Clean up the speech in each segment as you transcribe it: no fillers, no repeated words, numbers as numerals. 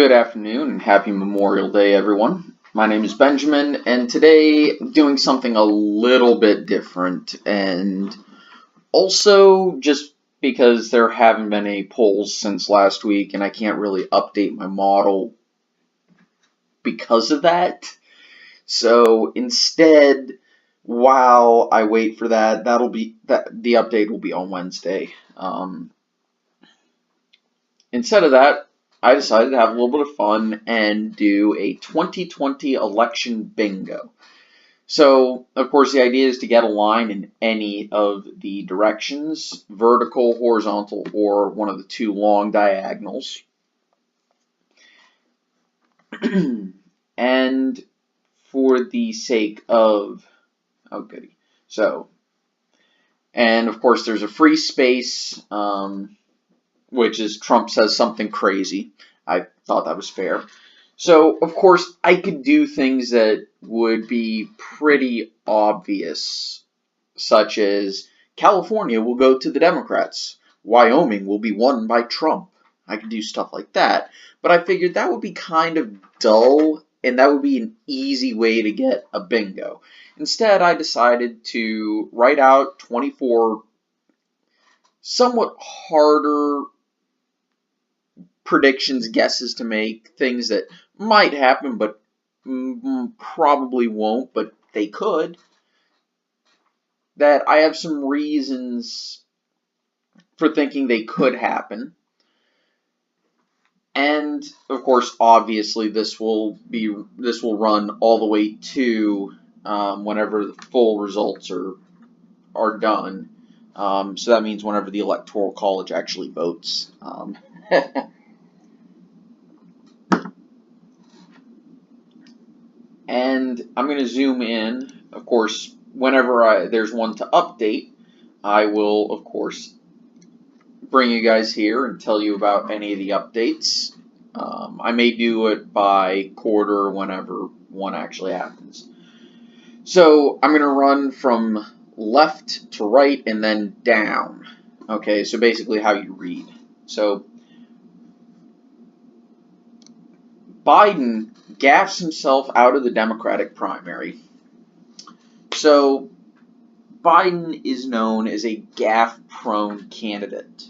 Good afternoon and happy Memorial Day, everyone. My name is Benjamin, and today I'm doing something a little bit different, and also just because there haven't been any polls since last week, and I can't really update my model because of that. So instead, while I wait for that, the update will be on Wednesday. Instead of that, I decided to have a little bit of fun and do a 2020 election bingo. So, of course, the idea is to get a line in any of the directions, vertical, horizontal, or one of the two long diagonals. And for the sake of, oh goody, so, and of course there's a free space, which is Trump says something crazy. I thought that was fair. So, of course, I could do things that would be pretty obvious, such as California will go to the Democrats. Wyoming will be won by Trump. I could do stuff like that. But I figured that would be kind of dull, and that would be an easy way to get a bingo. Instead, I decided to write out 24 somewhat harder predictions, guesses to make, things that might happen but probably won't, but they could, that I have some reasons for thinking they could happen. And of course, obviously, this will run all the way to whenever the full results are done. So that means whenever the Electoral College actually votes. And I'm going to zoom in. Of course, whenever there's one to update, I will, of course, bring you guys here and tell you about any of the updates. I may do it by quarter whenever one actually happens. So I'm going to run from left to right and then down. Okay, so basically how you read. So Biden gaffes himself out of the Democratic primary. So Biden is known as a gaffe-prone candidate.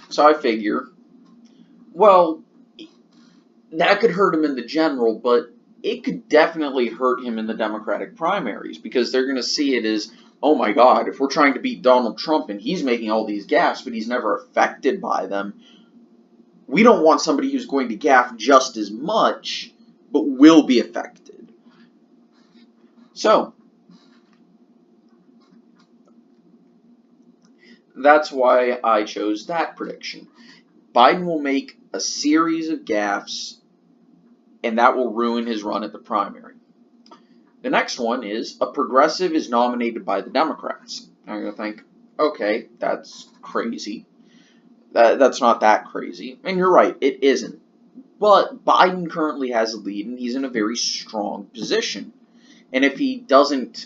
So I figure, well, that could hurt him in the general, but it could definitely hurt him in the Democratic primaries because they're going to see it as, oh my God, if we're trying to beat Donald Trump and he's making all these gaffes, but he's never affected by them, we don't want somebody who's going to gaffe just as much, but will be affected. So, that's why I chose that prediction. Biden will make a series of gaffes, and that will ruin his run at the primary. The next one is a progressive is nominated by the Democrats. Now you're going to think, okay, that's crazy. That's not that crazy. And you're right, it isn't. But Biden currently has a lead, and he's in a very strong position. And if he doesn't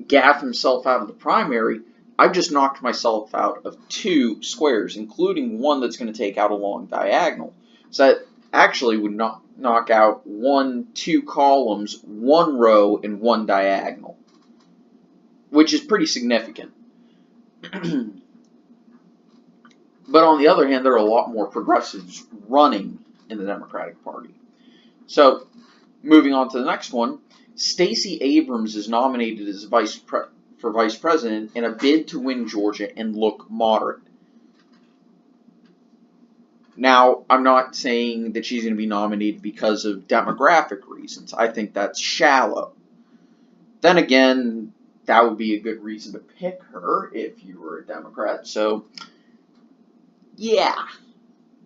gaffe himself out of the primary, I've just knocked myself out of 2 squares, including one that's going to take out a long diagonal. So that actually would knock out 2 columns, 1 row, and 1 diagonal, which is pretty significant. But on the other hand, there are a lot more progressives running in the Democratic Party. So, moving on to the next one, Stacey Abrams is nominated as for vice president in a bid to win Georgia and look moderate. Now, I'm not saying that she's going to be nominated because of demographic reasons. I think that's shallow. Then again, that would be a good reason to pick her if you were a Democrat. So, yeah.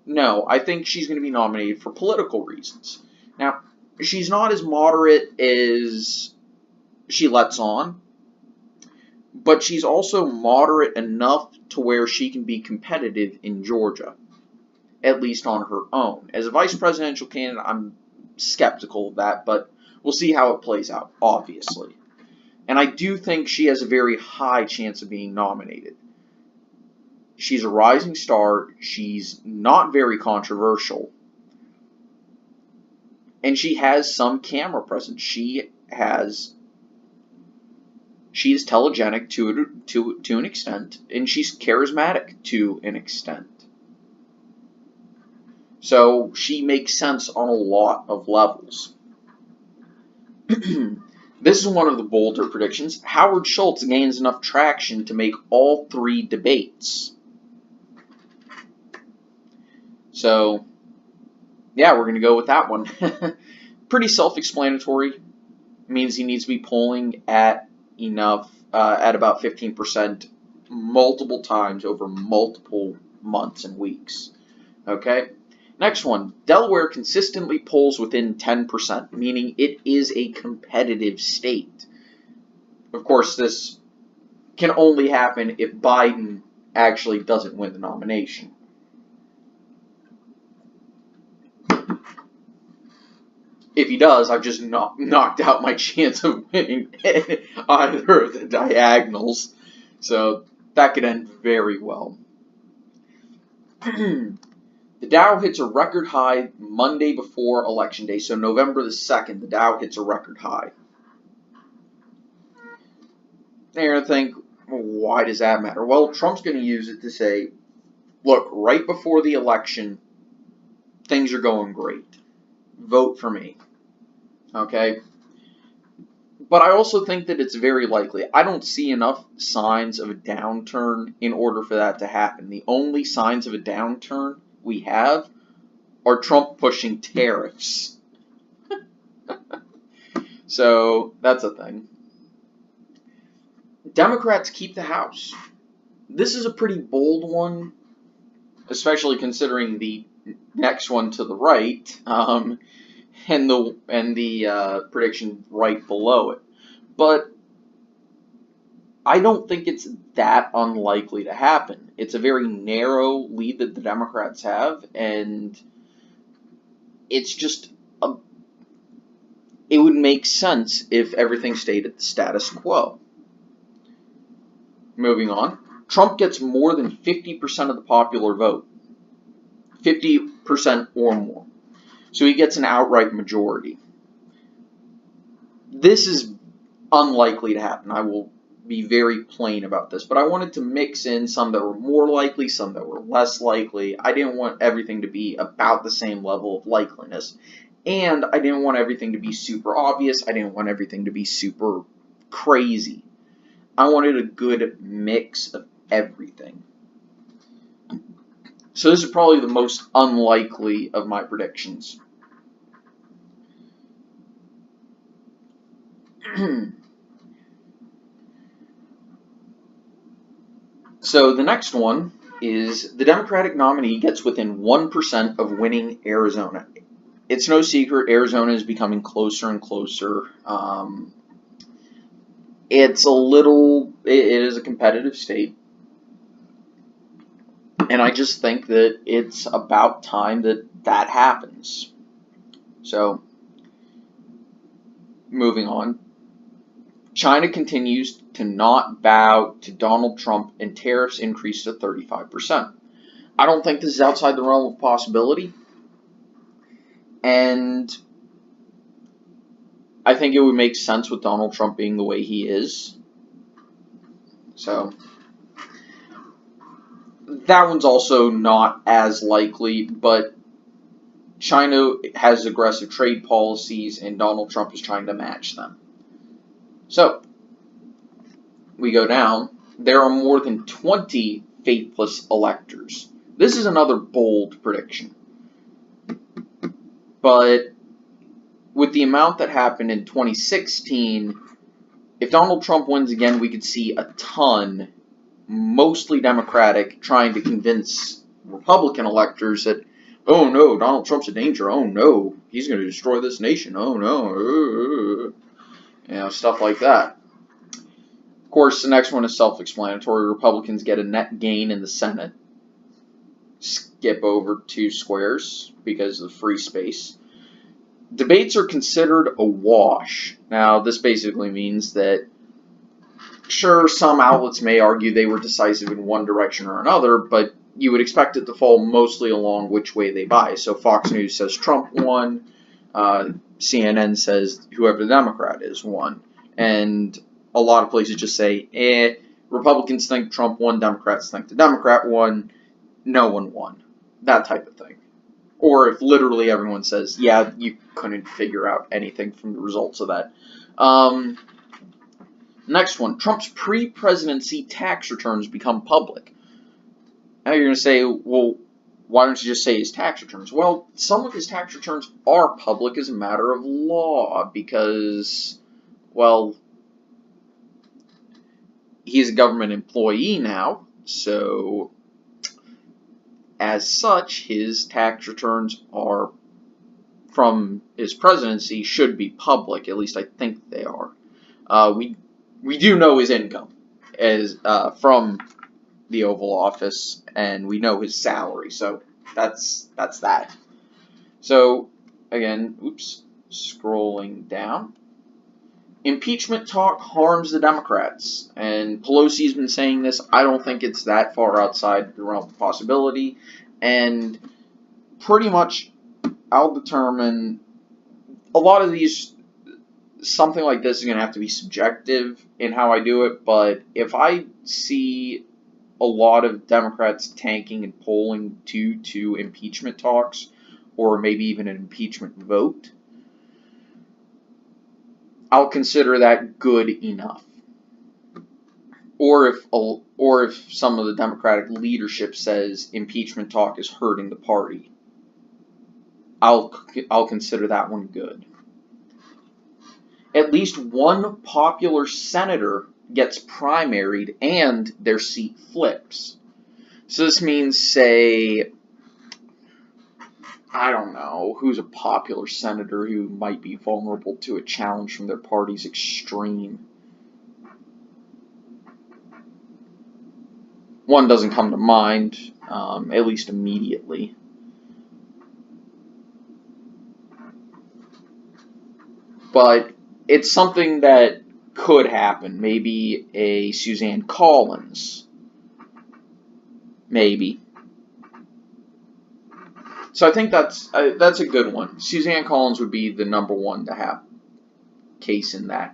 No, I think she's going to be nominated for political reasons. Now, she's not as moderate as she lets on, but she's also moderate enough to where she can be competitive in Georgia, at least on her own. As a vice presidential candidate, I'm skeptical of that, but we'll see how it plays out, obviously. And I do think she has a very high chance of being nominated. She's a rising star. She's not very controversial. And she has some camera presence. She is telegenic to an extent, and she's charismatic to an extent. So she makes sense on a lot of levels. This is one of the bolder predictions. Howard Schultz gains enough traction to make all 3 debates. So, yeah, we're going to go with that one. Pretty self-explanatory. Means he needs to be polling at enough, at about 15% multiple times over multiple months and weeks. Okay? Next one. Delaware consistently polls within 10%, meaning it is a competitive state. Of course, this can only happen if Biden actually doesn't win the nomination. If he does, I've just knocked out my chance of winning either of the diagonals. So that could end very well. The Dow hits a record high Monday before Election Day. So November the 2nd, the Dow hits a record high. And you're going to think, well, why does that matter? Well, Trump's going to use it to say, look, right before the election, things are going great. Vote for me. Okay? But I also think that it's very likely. I don't see enough signs of a downturn in order for that to happen. The only signs of a downturn we have are Trump pushing tariffs. So, that's a thing. Democrats keep the House. This is a pretty bold one, especially considering the next one to the right, and the prediction right below it. But I don't think it's that unlikely to happen. It's a very narrow lead that the Democrats have, and it's just it would make sense if everything stayed at the status quo. Moving on. Trump gets more than 50% of the popular vote. 50% or more. So he gets an outright majority. This is unlikely to happen. I will be very plain about this. But I wanted to mix in some that were more likely, some that were less likely. I didn't want everything to be about the same level of likeliness. And I didn't want everything to be super obvious. I didn't want everything to be super crazy. I wanted a good mix of everything. So this is probably the most unlikely of my predictions. So the next one is the Democratic nominee gets within 1% of winning Arizona. It's no secret Arizona is becoming closer and closer. It is a competitive state. And I just think that it's about time that happens. So, moving on. China continues to not bow to Donald Trump, and tariffs increase to 35%. I don't think this is outside the realm of possibility. And I think it would make sense with Donald Trump being the way he is. So, that one's also not as likely, but China has aggressive trade policies, and Donald Trump is trying to match them. So, we go down. There are more than 20 faithless electors. This is another bold prediction. But with the amount that happened in 2016, if Donald Trump wins again, we could see a ton, mostly Democratic, trying to convince Republican electors that, oh no, Donald Trump's a danger. Oh no, he's going to destroy this nation. Oh no. Stuff like that. Of course, the next one is self-explanatory. Republicans get a net gain in the Senate. Skip over 2 squares because of free space. Debates are considered a wash. Now, this basically means that Sure, some outlets may argue they were decisive in one direction or another, but you would expect it to fall mostly along which way they bias. So Fox News says Trump won, CNN says whoever the Democrat is won, and a lot of places just say, Republicans think Trump won, Democrats think the Democrat won, no one won, that type of thing. Or if literally everyone says, yeah, you couldn't figure out anything from the results of that. Next one, Trump's pre-presidency tax returns become public. Now you're going to say, well, why don't you just say his tax returns? Well, some of his tax returns are public as a matter of law because, well, he's a government employee now, so as such, his tax returns are from his presidency should be public. At least I think they are. We do know his income as from the Oval Office, and we know his salary, so that's that. So again, scrolling down. Impeachment talk harms the Democrats, and Pelosi's been saying this. I don't think it's that far outside the realm of possibility, and pretty much I'll determine a lot of these. Something like this is going to have to be subjective in how I do it, but if I see a lot of Democrats tanking and polling due to impeachment talks, or maybe even an impeachment vote, I'll consider that good enough. Or if some of the Democratic leadership says impeachment talk is hurting the party, I'll consider that one good. At least one popular senator gets primaried and their seat flips. So this means, say, I don't know, who's a popular senator who might be vulnerable to a challenge from their party's extreme. One doesn't come to mind, at least immediately. But it's something that could happen. Maybe a Suzanne Collins. Maybe. So I think that's a good one. Suzanne Collins would be the number one to have case in that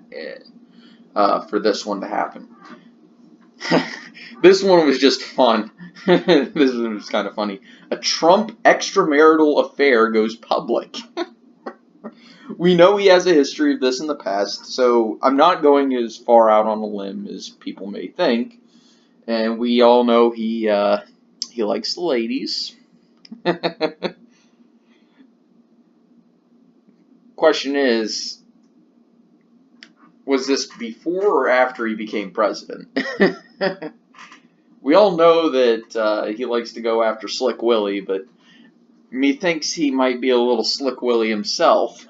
for this one to happen. This one was just fun. This one was kind of funny. A Trump extramarital affair goes public. We know he has a history of this in the past, so I'm not going as far out on a limb as people may think. And we all know he likes the ladies. Question is, was this before or after he became president? We all know that he likes to go after Slick Willie, but methinks he might be a little Slick Willie himself.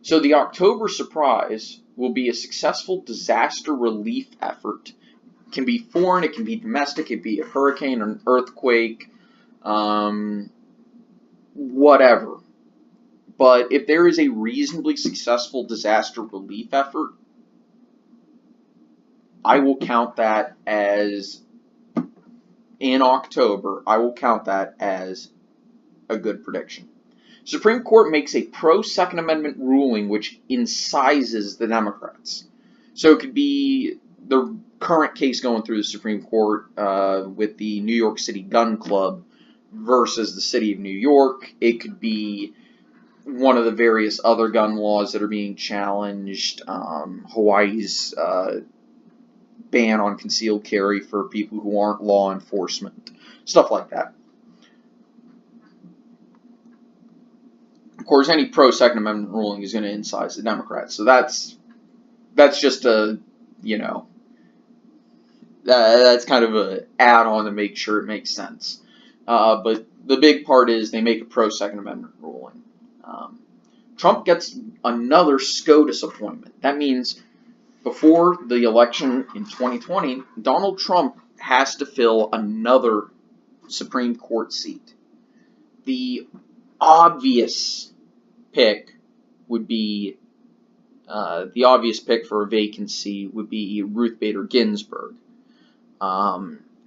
So the October surprise will be a successful disaster relief effort. It can be foreign, it can be domestic, it can be a hurricane or an earthquake, whatever. But if there is a reasonably successful disaster relief effort, I will count that as, in October, I will count that as a good prediction. Supreme Court makes a pro-Second Amendment ruling which incises the Democrats. So it could be the current case going through the Supreme Court with the New York City Gun Club versus the City of New York. It could be one of the various other gun laws that are being challenged. Hawaii's ban on concealed carry for people who aren't law enforcement. Stuff like that. Of course, any pro-Second Amendment ruling is going to incise the Democrats. So that's just a, that's kind of an add-on to make sure it makes sense. But the big part is they make a pro-Second Amendment ruling. Trump gets another SCOTUS appointment. That means before the election in 2020, Donald Trump has to fill another Supreme Court seat. The obvious pick would be The obvious pick for a vacancy would be Ruth Bader Ginsburg.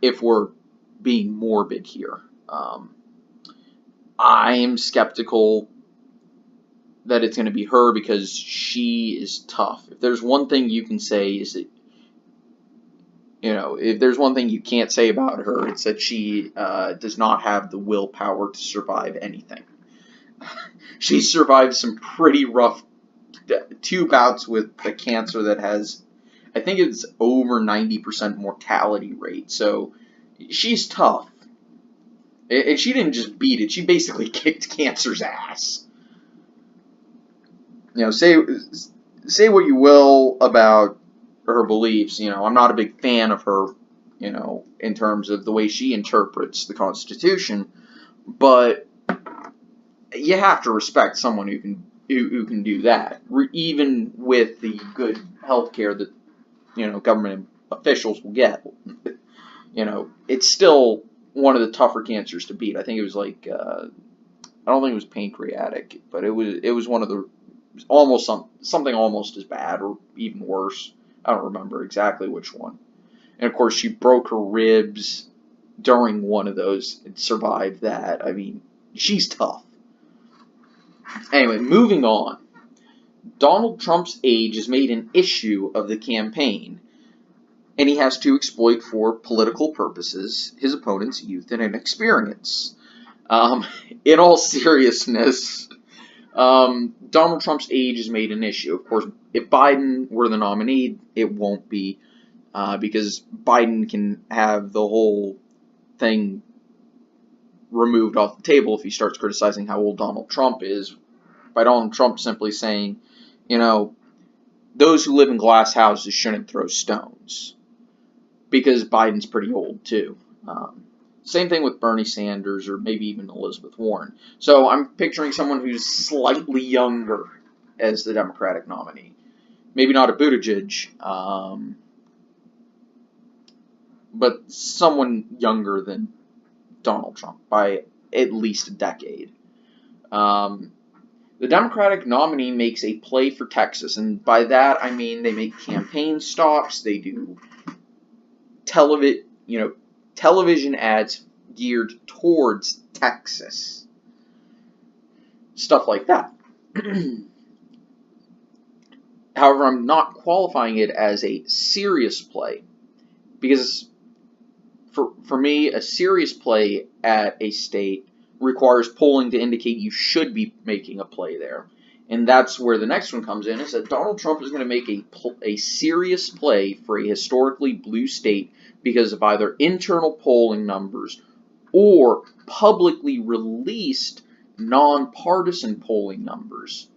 If we're being morbid here, I am skeptical that it's going to be her because she is tough. If there's one thing you can say is that, if there's one thing you can't say about her, it's that she does not have the willpower to survive anything. She survived some pretty rough 2 bouts with a cancer that has, I think it's over 90% mortality rate. So she's tough. And she didn't just beat it, she basically kicked cancer's ass. Say what you will about her beliefs. I'm not a big fan of her, in terms of the way she interprets the Constitution, but you have to respect someone who can do that, even with the good health care that government officials will get. It's still one of the tougher cancers to beat. I think it was like I don't think it was pancreatic, but it was one of the something almost as bad or even worse. I don't remember exactly which one. And of course, she broke her ribs during one of those and survived that. I mean, she's tough. Anyway, moving on. Donald Trump's age has made an issue of the campaign, and he has to exploit for political purposes his opponent's youth and inexperience. In all seriousness, Donald Trump's age has made an issue. Of course, if Biden were the nominee, it won't be, because Biden can have the whole thing removed off the table if he starts criticizing how old Donald Trump is, by Donald Trump simply saying, those who live in glass houses shouldn't throw stones, because Biden's pretty old too. Same thing with Bernie Sanders or maybe even Elizabeth Warren. So I'm picturing someone who's slightly younger as the Democratic nominee. Maybe not a Buttigieg, but someone younger than Donald Trump by at least a decade. The Democratic nominee makes a play for Texas, and by that I mean they make campaign stops, they do television ads geared towards Texas. Stuff like that. However, I'm not qualifying it as a serious play, because for me, a serious play at a state requires polling to indicate you should be making a play there. And that's where the next one comes in, is that Donald Trump is going to make a serious play for a historically blue state because of either internal polling numbers or publicly released nonpartisan polling numbers.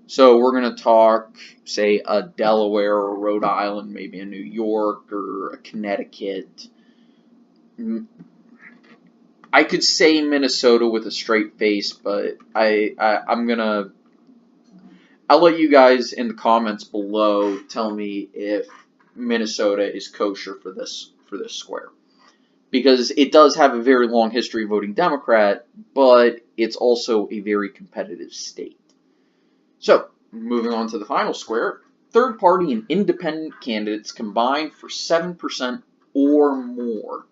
So we're going to talk, say, a Delaware or Rhode Island, maybe a New York or a Connecticut. I could say Minnesota with a straight face, but I'll let you guys in the comments below tell me if Minnesota is kosher for this square, because it does have a very long history of voting Democrat, but it's also a very competitive state. So, moving on to the final square, third party and independent candidates combined for 7% or more.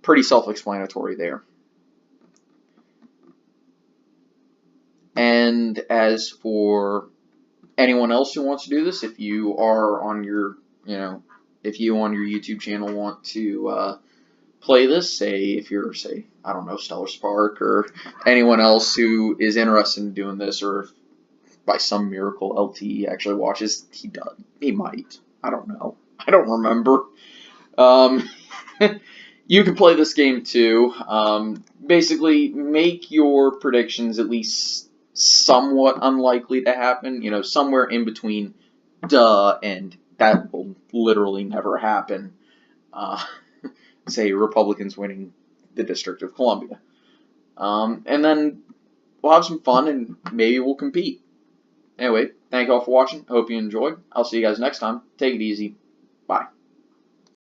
Pretty self-explanatory there. And as for anyone else who wants to do this, if you are on your, if you on your YouTube channel want to play this, if you're, I don't know, Stellar Spark or anyone else who is interested in doing this, or if by some miracle LT actually watches, he might. I don't know. I don't remember. You can play this game too. Basically, make your predictions at least somewhat unlikely to happen. Somewhere in between duh and that will literally never happen. Say Republicans winning the District of Columbia. And then we'll have some fun and maybe we'll compete. Anyway, thank you all for watching. Hope you enjoyed. I'll see you guys next time. Take it easy.